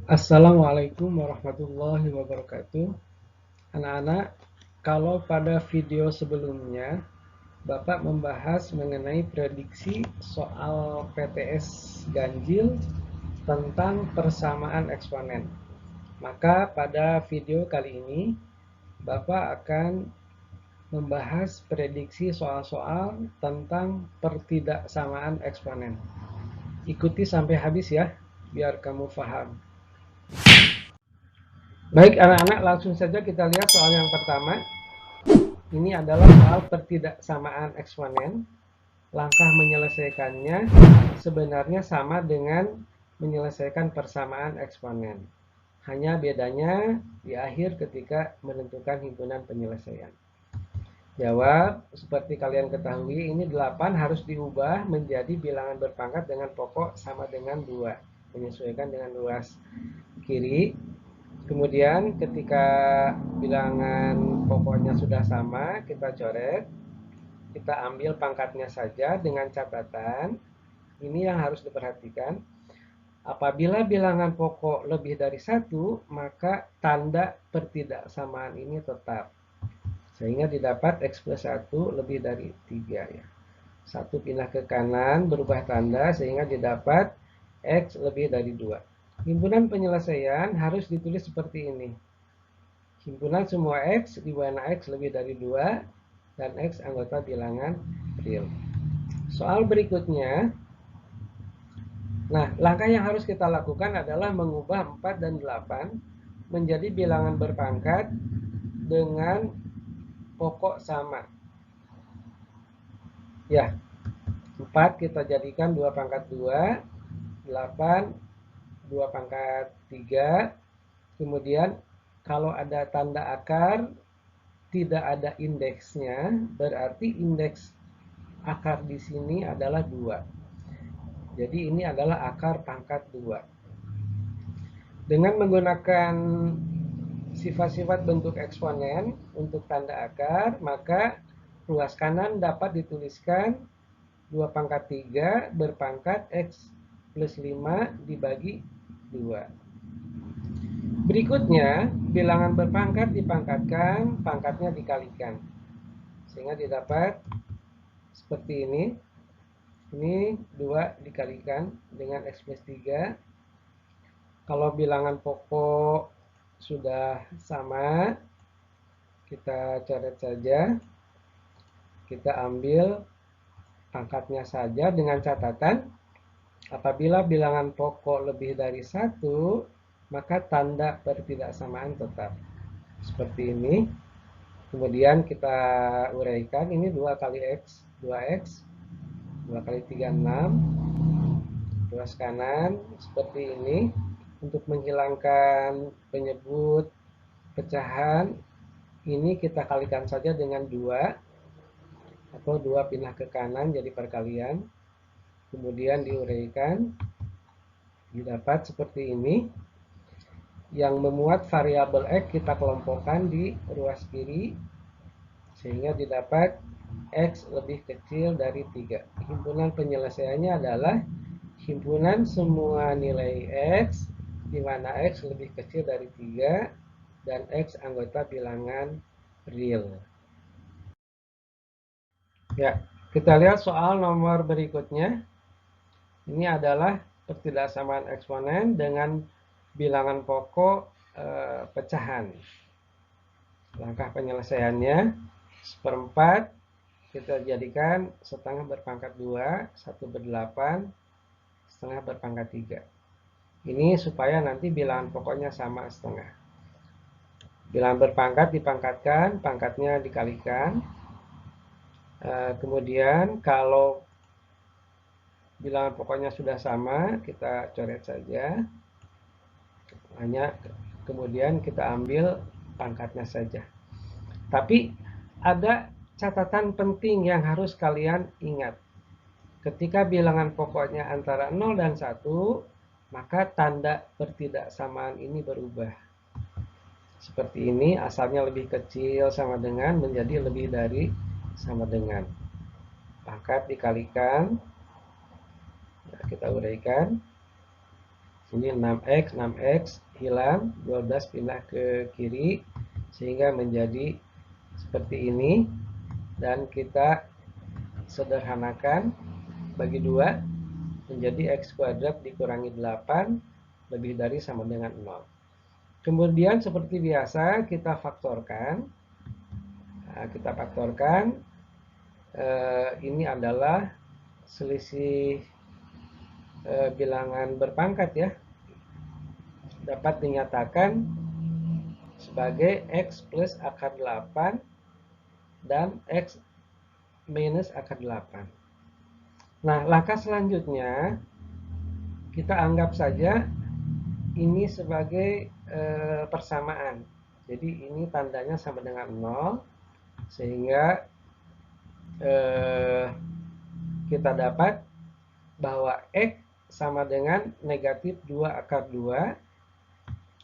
Assalamualaikum warahmatullahi wabarakatuh. Anak-anak, kalau pada video sebelumnya Bapak membahas mengenai prediksi soal PTS ganjil tentang persamaan eksponen. Maka pada video kali ini Bapak akan membahas prediksi soal-soal tentang pertidaksamaan eksponen. Ikuti sampai habis ya, biar kamu paham. Baik anak-anak, langsung saja kita lihat soal yang pertama. Ini adalah soal pertidaksamaan eksponen. Langkah menyelesaikannya sebenarnya sama dengan menyelesaikan persamaan eksponen. Hanya bedanya di akhir ketika menentukan himpunan penyelesaian. Jawab, seperti kalian ketahui, ini 8 harus diubah menjadi bilangan berpangkat dengan pokok sama dengan 2. Menyesuaikan dengan luas kiri. Kemudian ketika bilangan pokoknya sudah sama, kita coret. Kita ambil pangkatnya saja dengan catatan. Ini yang harus diperhatikan. Apabila bilangan pokok lebih dari 1, maka tanda pertidaksamaan ini tetap. Sehingga didapat X plus 1 lebih dari 3 ya. 1 pindah ke kanan berubah tanda sehingga didapat X lebih dari 2. Himpunan penyelesaian harus ditulis seperti ini. Himpunan semua X di mana X lebih dari 2 dan X anggota bilangan real. Soal berikutnya, nah langkah yang harus kita lakukan adalah mengubah 4 dan 8 menjadi bilangan berpangkat dengan pokok sama. Ya, 4 kita jadikan 2 pangkat 2, 8 2 pangkat 3, kemudian kalau ada tanda akar tidak ada indeksnya, berarti indeks akar di sini adalah 2. Jadi ini adalah akar pangkat 2. Dengan menggunakan sifat-sifat bentuk eksponen untuk tanda akar, maka ruas kanan dapat dituliskan 2 pangkat 3 berpangkat X plus 5 dibagi 2. Berikutnya, bilangan berpangkat dipangkatkan, pangkatnya dikalikan. Sehingga didapat seperti ini. Ini 2 dikalikan dengan X plus 3. Kalau bilangan pokok sudah sama, kita coret saja. Kita ambil pangkatnya saja dengan catatan. Apabila bilangan pokok lebih dari 1, maka tanda pertidaksamaan tetap. Seperti ini. Kemudian kita uraikan, ini 2 kali X, 2X, 2 kali 3, 6. Ruas kanan seperti ini. Untuk menghilangkan penyebut pecahan, ini kita kalikan saja dengan 2. Atau 2 pindah ke kanan jadi perkalian. Kemudian diuraikan. Didapat seperti ini. Yang memuat variabel X kita kelompokkan di ruas kiri. Sehingga didapat X lebih kecil dari 3. Himpunan penyelesaiannya adalah himpunan semua nilai X di mana X lebih kecil dari 3 dan X anggota bilangan real. Ya, kita lihat soal nomor berikutnya. Ini adalah pertidaksamaan eksponen dengan bilangan pokok pecahan. Langkah penyelesaiannya, seperempat kita jadikan setengah berpangkat 2, 1 ber-8, setengah berpangkat 3. Ini supaya nanti bilangan pokoknya sama setengah. Bilangan berpangkat dipangkatkan, pangkatnya dikalikan. Kemudian kalau bilangan pokoknya sudah sama, kita coret saja. Hanya kemudian kita ambil pangkatnya saja. Tapi ada catatan penting yang harus kalian ingat. Ketika bilangan pokoknya antara 0 dan 1, maka tanda pertidaksamaan ini berubah. Seperti ini, asalnya lebih kecil sama dengan menjadi lebih dari sama dengan. Pangkat dikalikan. Nah, kita uraikan. Ini 6x, 6x hilang, 12 pindah ke kiri sehingga menjadi seperti ini, dan kita sederhanakan bagi 2 menjadi x kuadrat dikurangi 8 lebih dari sama dengan 0. Kemudian seperti biasa kita faktorkan. Nah, kita faktorkan, ini adalah selisih bilangan berpangkat ya, dapat dinyatakan sebagai x plus akar 8 dan x minus akar 8. Nah, langkah selanjutnya kita anggap saja ini sebagai persamaan. Jadi ini tandanya sama dengan 0, sehingga kita dapat bahwa x sama dengan negatif 2 akar 2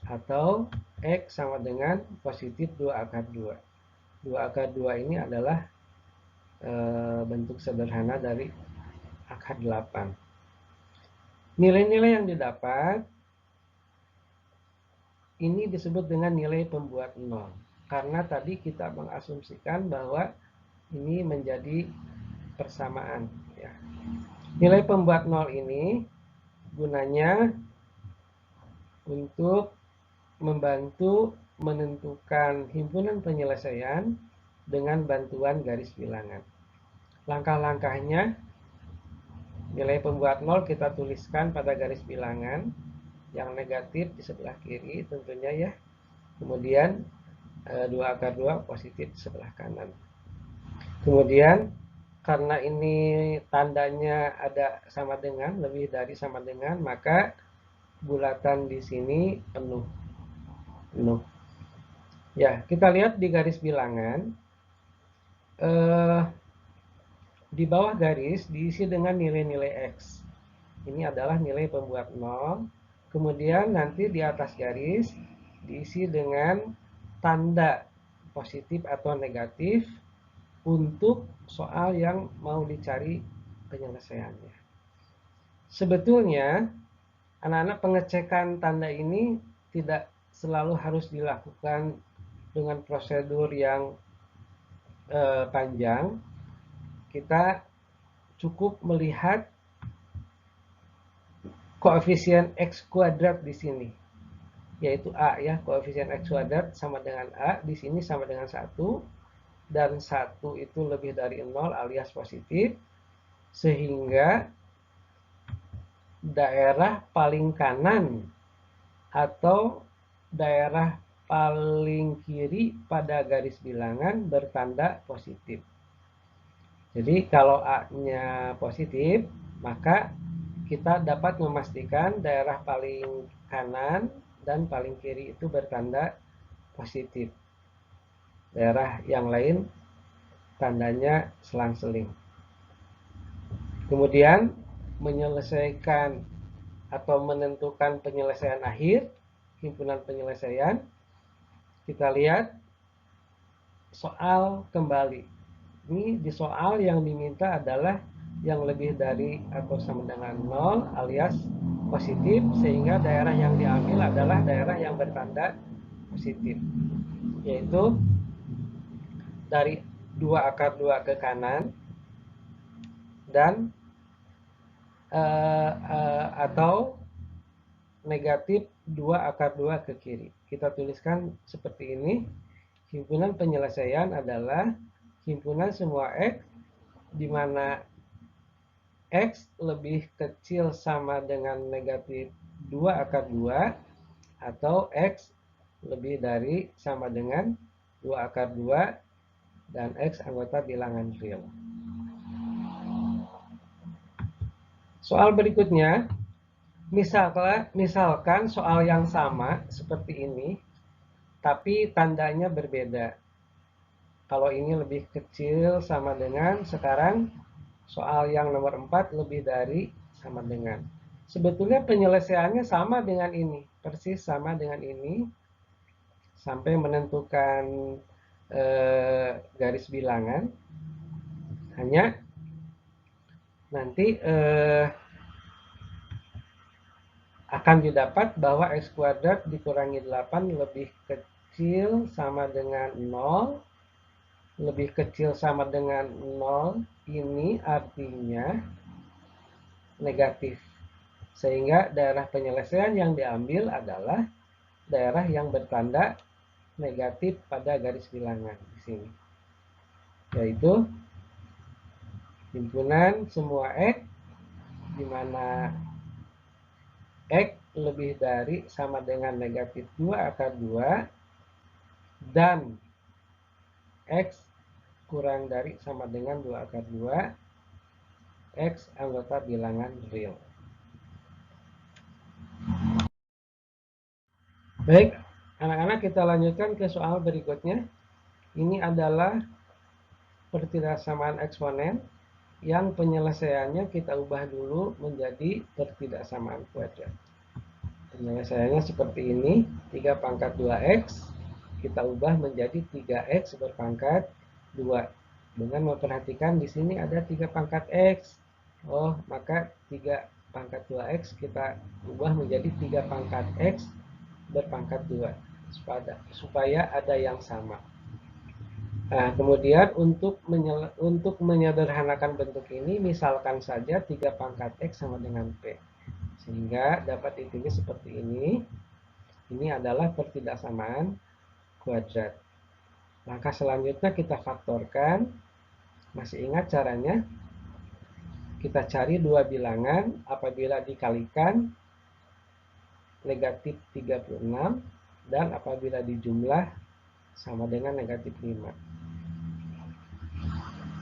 atau x sama dengan positif 2 akar 2. 2 akar 2 ini adalah bentuk sederhana dari akar 8. Nilai-nilai yang didapat ini disebut dengan nilai pembuat 0. Karena tadi kita mengasumsikan bahwa ini menjadi persamaan. Ya. Nilai pembuat 0 ini gunanya untuk membantu menentukan himpunan penyelesaian dengan bantuan garis bilangan. Langkah-langkahnya, nilai pembuat 0 kita tuliskan pada garis bilangan, yang negatif di sebelah kiri tentunya ya. Kemudian 2 akar 2 positif di sebelah kanan. Kemudian karena ini tandanya ada sama dengan, lebih dari sama dengan, maka bulatan di sini penuh. Ya, kita lihat di garis bilangan, di bawah garis diisi dengan nilai-nilai x. Ini adalah nilai pembuat 0. Kemudian nanti di atas garis diisi dengan tanda positif atau negatif untuk soal yang mau dicari penyelesaiannya. Sebetulnya anak-anak pengecekan tanda ini tidak selalu harus dilakukan dengan prosedur yang panjang. Kita cukup melihat koefisien x kuadrat di sini, yaitu a ya, koefisien x kuadrat sama dengan a, di sini sama dengan 1, dan 1 itu lebih dari 0 alias positif, sehingga daerah paling kanan atau daerah paling kiri pada garis bilangan bertanda positif. Jadi kalau A-nya positif, maka kita dapat memastikan daerah paling kanan dan paling kiri itu bertanda positif. Daerah yang lain tandanya selang-seling. Kemudian menyelesaikan atau menentukan penyelesaian akhir, himpunan penyelesaian, kita lihat soal kembali. Ini di soal yang diminta adalah yang lebih dari atau sama dengan 0 alias positif, sehingga daerah yang diambil adalah daerah yang bertanda positif, yaitu dari 2 akar 2 ke kanan dan atau negatif 2 akar 2 ke kiri. Kita tuliskan seperti ini. Himpunan penyelesaian adalah himpunan semua x di mana x lebih kecil sama dengan negatif 2 akar 2 atau x lebih dari sama dengan 2 akar 2 dan x anggota bilangan real. Soal berikutnya, misalkan soal yang sama seperti ini, tapi tandanya berbeda. Kalau ini lebih kecil sama dengan, sekarang soal yang nomor 4 lebih dari sama dengan. Sebetulnya penyelesaiannya sama dengan ini, persis sama dengan ini, sampai menentukan garis bilangan. Hanya nanti akan didapat bahwa X kuadrat dikurangi 8 lebih kecil sama dengan 0, lebih kecil sama dengan 0, ini artinya negatif. Sehingga daerah penyelesaian yang diambil adalah daerah yang bertanda negatif pada garis bilangan di sini. Yaitu himpunan semua X di mana X lebih dari sama dengan negatif 2 akar 2 dan X kurang dari sama dengan 2 akar 2, X anggota bilangan real. Baik, anak-anak, kita lanjutkan ke soal berikutnya. Ini adalah pertidaksamaan eksponen yang penyelesaiannya kita ubah dulu menjadi pertidaksamaan kuadrat. Penyelesaiannya seperti ini, 3 pangkat 2x, kita ubah menjadi 3x berpangkat 2. Dengan memperhatikan di sini ada 3 pangkat x. Oh, maka 3 pangkat 2x kita ubah menjadi 3 pangkat x berpangkat 2. Supaya ada yang sama. Nah, kemudian untuk menyederhanakan bentuk ini, misalkan saja 3 pangkat X sama dengan P. Sehingga dapat ditulis seperti ini. Ini adalah pertidaksamaan kuadrat. Langkah selanjutnya kita faktorkan. Masih ingat caranya? Kita cari dua bilangan apabila dikalikan negatif 36 dan apabila dijumlah sama dengan negatif 5.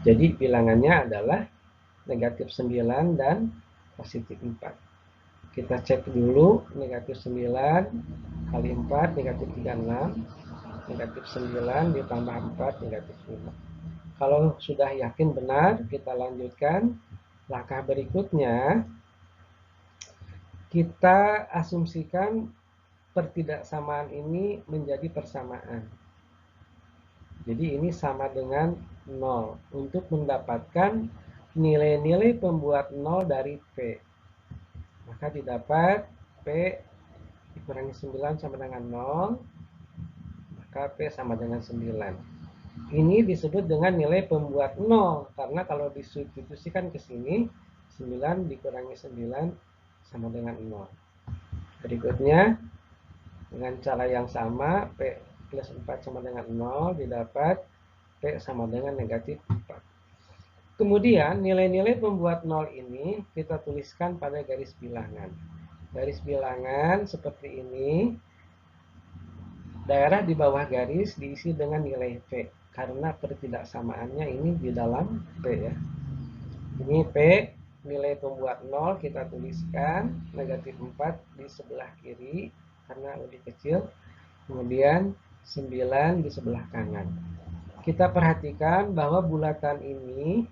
Jadi bilangannya adalah negatif 9 dan positif 4. Kita cek dulu, negatif 9 kali 4, negatif 36. Negatif 9 ditambah 4, negatif 5. Kalau sudah yakin benar, kita lanjutkan. Langkah berikutnya, kita asumsikan pertidaksamaan ini menjadi persamaan. Jadi ini sama dengan 0 untuk mendapatkan nilai-nilai pembuat 0 dari P. Maka didapat P dikurangi 9 sama dengan 0, maka P sama dengan 9. Ini disebut dengan nilai pembuat 0, karena kalau disubstitusikan ke sini, 9 dikurangi 9 sama dengan 0. Berikutnya, dengan cara yang sama, P plus 4 sama dengan 0, didapat P sama dengan negatif 4. Kemudian nilai-nilai pembuat 0 ini kita tuliskan pada garis bilangan. Garis bilangan seperti ini. Daerah di bawah garis diisi dengan nilai P. Karena pertidaksamaannya ini di dalam P ya. Ini P, nilai pembuat 0 kita tuliskan negatif 4 di sebelah kiri karena lebih kecil. Kemudian 9 di sebelah kanan. Kita perhatikan bahwa bulatan ini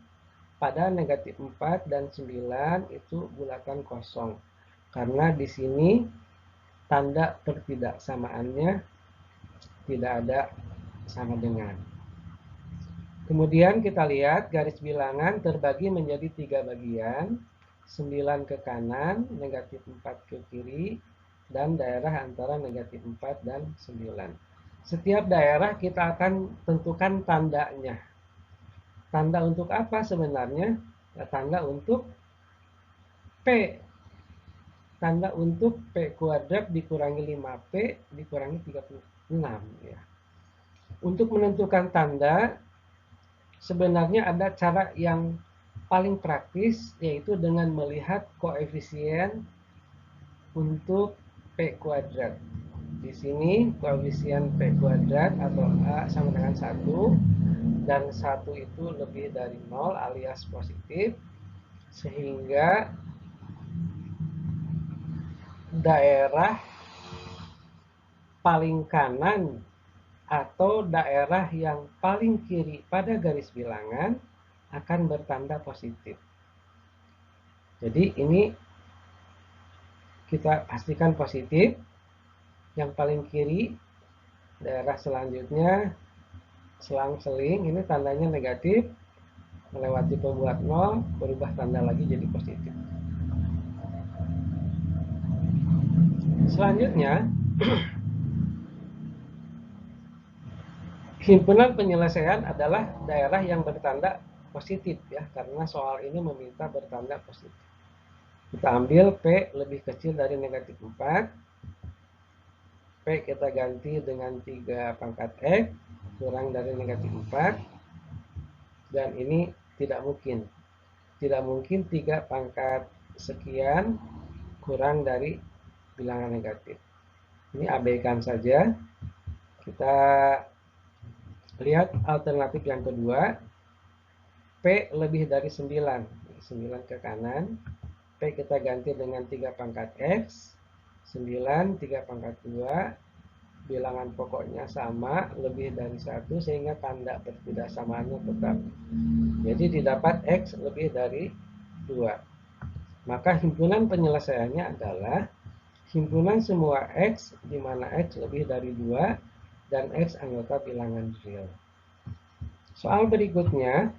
pada negatif 4 dan 9 itu bulatan kosong. Karena di sini tanda pertidaksamaannya tidak ada sama dengan. Kemudian kita lihat garis bilangan terbagi menjadi 3 bagian. 9 ke kanan, negatif 4 ke kiri, dan daerah antara negatif 4 dan 9. Setiap daerah kita akan tentukan tandanya. Tanda untuk apa sebenarnya? Tanda untuk P. Tanda untuk P kuadrat dikurangi 5P dikurangi 36. Ya. Untuk menentukan tanda, sebenarnya ada cara yang paling praktis, yaitu dengan melihat koefisien untuk P kuadrat. Di sini koefisien P kuadrat atau A sama dengan 1 dan 1 itu lebih dari 0 alias positif, sehingga daerah paling kanan atau daerah yang paling kiri pada garis bilangan akan bertanda positif. Jadi ini kita pastikan positif. Yang paling kiri, daerah selanjutnya selang-seling, ini tandanya negatif, melewati pembuat 0, berubah tanda lagi jadi positif. Selanjutnya, himpunan penyelesaian adalah daerah yang bertanda positif ya, karena soal ini meminta bertanda positif. Kita ambil P lebih kecil dari negatif 4. P kita ganti dengan 3 pangkat X kurang dari negatif 4. Dan ini tidak mungkin. Tidak mungkin 3 pangkat sekian kurang dari bilangan negatif. Ini abaikan saja. Kita lihat alternatif yang kedua. P lebih dari 9. 9 ke kanan. P kita ganti dengan 3 pangkat X. 9, 3 pangkat 2. Bilangan pokoknya sama, lebih dari 1, sehingga tanda pertidaksamaannya tetap. Jadi didapat X lebih dari 2. Maka himpunan penyelesaiannya adalah himpunan semua X, di mana X lebih dari 2, dan X anggota bilangan real. Soal berikutnya,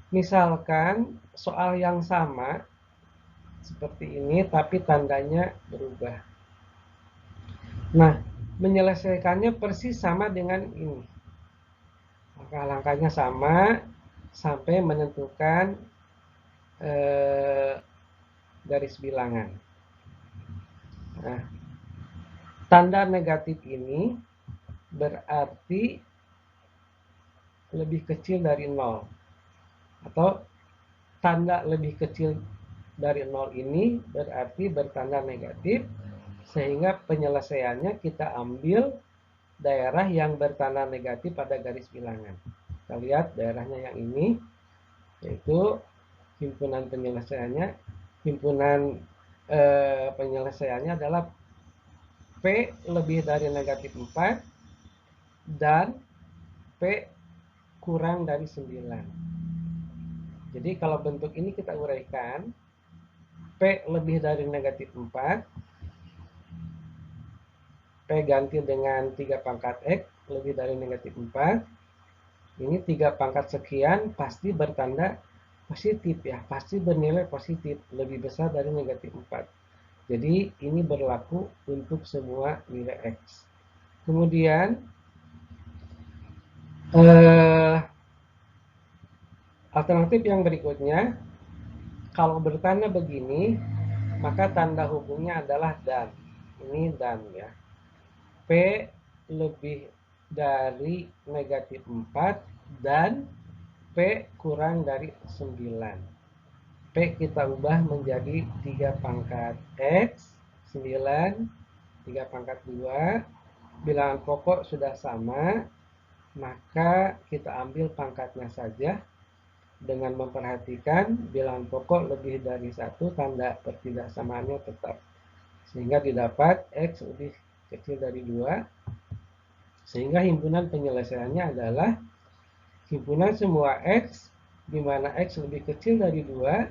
misalkan soal yang sama seperti ini tapi tandanya berubah. Nah, menyelesaikannya persis sama dengan ini. Langkah-langkahnya sama sampai menentukan garis bilangan. Nah, tanda negatif ini berarti lebih kecil dari 0. Atau tanda lebih kecil dari 0 ini berarti bertanda negatif, sehingga penyelesaiannya kita ambil daerah yang bertanda negatif pada garis bilangan. Kita lihat daerahnya yang ini, yaitu himpunan penyelesaiannya. Himpunan penyelesaiannya adalah P lebih dari negatif 4 dan P kurang dari 9. Jadi kalau bentuk ini kita uraikan, P lebih dari negatif 4, P ganti dengan 3 pangkat X lebih dari negatif 4. Ini 3 pangkat sekian pasti bertanda positif ya, pasti bernilai positif, lebih besar dari negatif 4. Jadi ini berlaku untuk semua nilai X. Kemudian alternatif yang berikutnya, kalau bertanda begini, maka tanda hubungnya adalah dan. Ini dan ya. P lebih dari negatif 4 dan P kurang dari 9. P kita ubah menjadi 3 pangkat X, 9, 3 pangkat 2. Bilangan pokok sudah sama, maka kita ambil pangkatnya saja. Dengan memperhatikan bilangan pokok lebih dari 1, tanda pertidaksamaannya tetap. Sehingga didapat X lebih kecil dari 2. Sehingga himpunan penyelesaiannya adalah himpunan semua X, di mana X lebih kecil dari 2,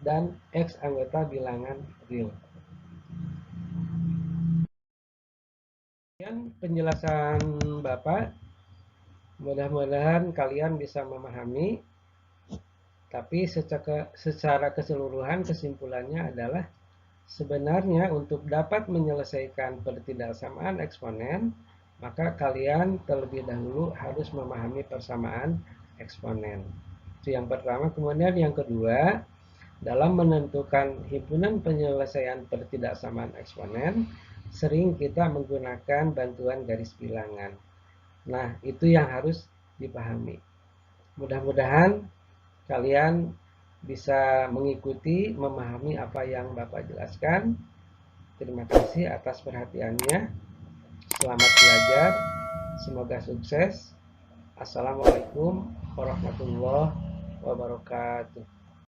dan X anggota bilangan real. Kemudian penjelasan Bapak, mudah-mudahan kalian bisa memahami. Tapi secara keseluruhan kesimpulannya adalah sebenarnya untuk dapat menyelesaikan pertidaksamaan eksponen, maka kalian terlebih dahulu harus memahami persamaan eksponen. Itu yang pertama. Kemudian yang kedua, dalam menentukan himpunan penyelesaian pertidaksamaan eksponen, sering kita menggunakan bantuan garis bilangan. Nah, itu yang harus dipahami. Mudah-mudahan kalian bisa mengikuti, memahami apa yang Bapak jelaskan. Terima kasih atas perhatiannya. Selamat belajar. Semoga sukses. Assalamualaikum warahmatullahi wabarakatuh.